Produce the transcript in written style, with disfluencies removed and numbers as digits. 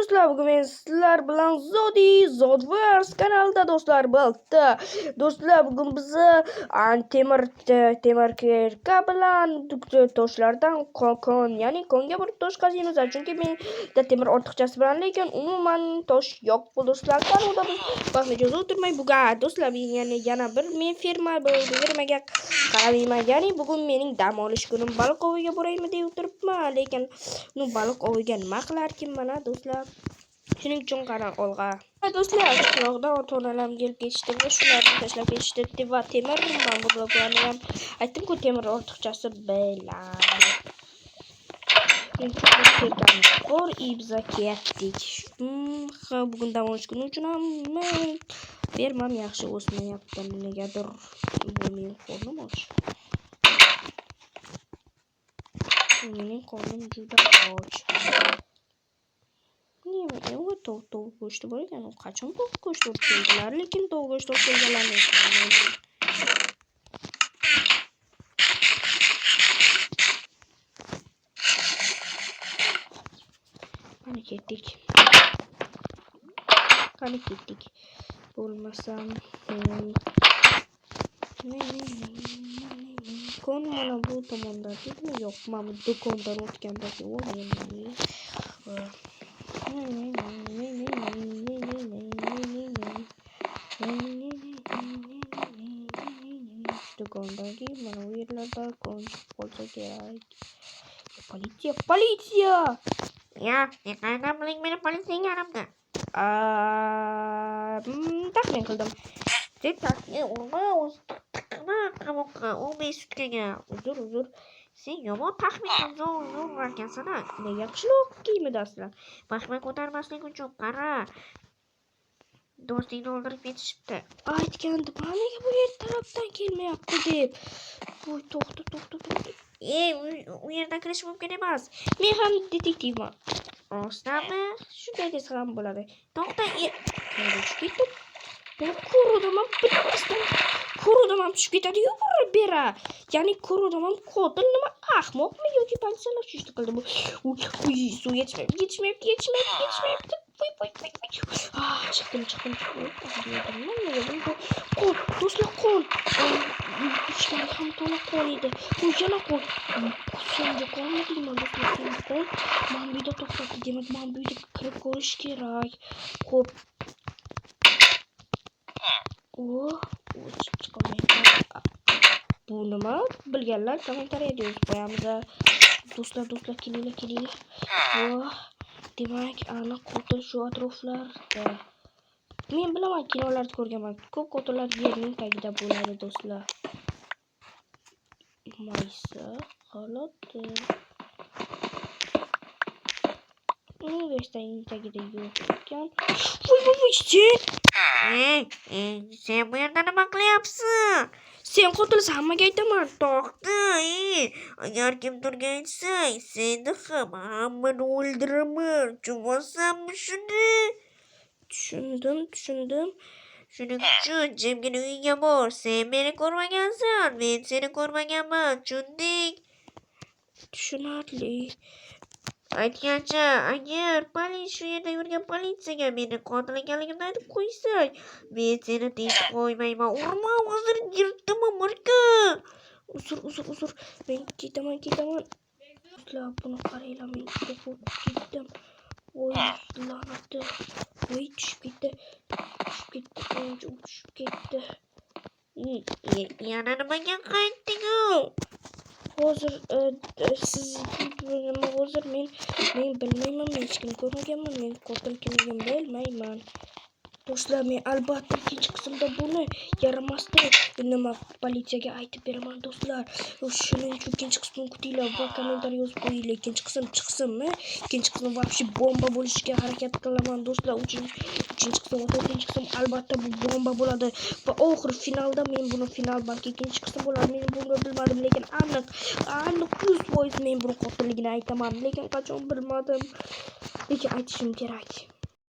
do'stlar, bugun men sizlar bilan Zodverse kanalida do'stlar bo'ldi. Do'stlar, bugun bizni temir kirka bilan toshlardan ya'ni konga bir tosh qaziymiz. Chunki menda temir ortiqchasi bilan, lekin umuman tosh yo'q bu do'stlar. Unda biz vaqtni o'tirmay bugun do'stlar yana bir men fermaga qarayman. Ya'ni bugun mening dam olish kunim, baliq oviga boraymi deb o'tiribman, lekin baliq oviga nima qilarkin mana do'stlar. Shuning uchun qara olg'a. Do'stlar, qishloqda ota-onalarim kelib ketishdi va shularni tashlab ketishdi va temir men bu bloklarni ham aytdim-ku, temir ortiqchasi bilan. Bor ibza ketdik. Bugun dam olish kuni uchun ham fermam yaxshi o'smayapti. Negadir bu mening qornim och. Mening qornim juda och. Tovuq go'shti bor ekan. Qachon tovuq go'shti olib keldilar, lekin tovuq go'shti olib kelganlarni eslamadim. Qani ketdik. Bo'lmasam kon mana bu tomonda dedimi? Yo'q, mana bu do'kondan o'tganda do'kondagi mana bu yerlarda kon qolsa kerak. Politsiya! Ya, qayerdan biling meni politsiyaga aramda? Taxmin qildim. Sen taxmin urma, o'zini qamoqqa, o'lmay sutkaga. Uzr. Sen yomon taxmin zo'rlarkansan. Nega qishloq kiyimidasizlar? Vahima ko'tarmaslik uchun qara. Do'stingni o'ldirib ketishibdi. Aytgandim, nega bu yer tarafdan kelmayapti deb. Voy, to'xta. U yerdan kirish mumkin emas. Men ham detektivman. Rostami? Shunday desa ham bo'ladi. To'xta, ketdim. Ben ko'rdim, ham tushib ketadi-yu bera. Ya'ni ko'rdim, ham qotil nima ahmoqmi yoki politsiyalar tushdi qildi bu. Uy, suv yetishmayapti. Voy. Chiqdim. Do'stlar, qon. Ichkari ham to'la qon edi. Bu yana qon. So'nggi qonni deyman do'stlar, so'nggi qon. Men bu yerda to'xtatib, demak, men bu yerga kirib ko'rish kerak. Xo'p. Bu nima? Bilganlar kommentariyada yozib qo'yamiz. Do'stlar, kelinglar. Demak, aniq qotil shu atroflarda. Men bilaman, kinolarda ko'rganman. Ko'p qotillar yerning tagida bo'ladi, do'stlar. Maysa holati. Universitetning tagida yo'q ekan. Sen bu yerda nima qilyapsan? Sen qotilsan, hammaga aytaman. To'xta, agar kimdirga aytsang, seni ham hammani o'ldiraman. Tushunsanmi shuni? Tushundim. Shuning uchun jimgina uyga bor. Sen meni ko'rmagansan, men seni ko'rmaganman. Tushunding? Tushunarli. Aytgancha, agar shu yerda yurgan politsiyaga meni qotil ekanligimni aytib qo'ysang, men seni tinch qo'ymayman. Urma, hozir yirtdim marka. Uzr. Men ketaman. Do'stlar, buni qaranglar, men ketdim. Voy, la'nati. Voy, tushib ketdi. Yana nimaga qaytding-ku? Hozir siz hozir men bilmayman, men hech kimni ko'rmaganman, men qotil kimligimni bilmayman. Do'stlar, men albatta ikkinchi qismda buni yaramasdan nima politsiyaga aytib beraman do'stlar. Shuning uchun ikkinchi qismni kutinglar va kommentariy yozib qo'yinglar. Ikkinchi qism chiqsinmi? Ikkinchi qism вообще bomba bo'lishiga harakat qilaman do'stlar. Uchinchi qism va to'rtinchi qism albatta bu bomba bo'ladi. Va oxir finalda men buni balki ikkinchi qism bo'ladi. Men buni bilmadim, lekin aniq 100% men buni qotilligini aytaman, lekin qachon bilmadim. Lekin aytishim kerak.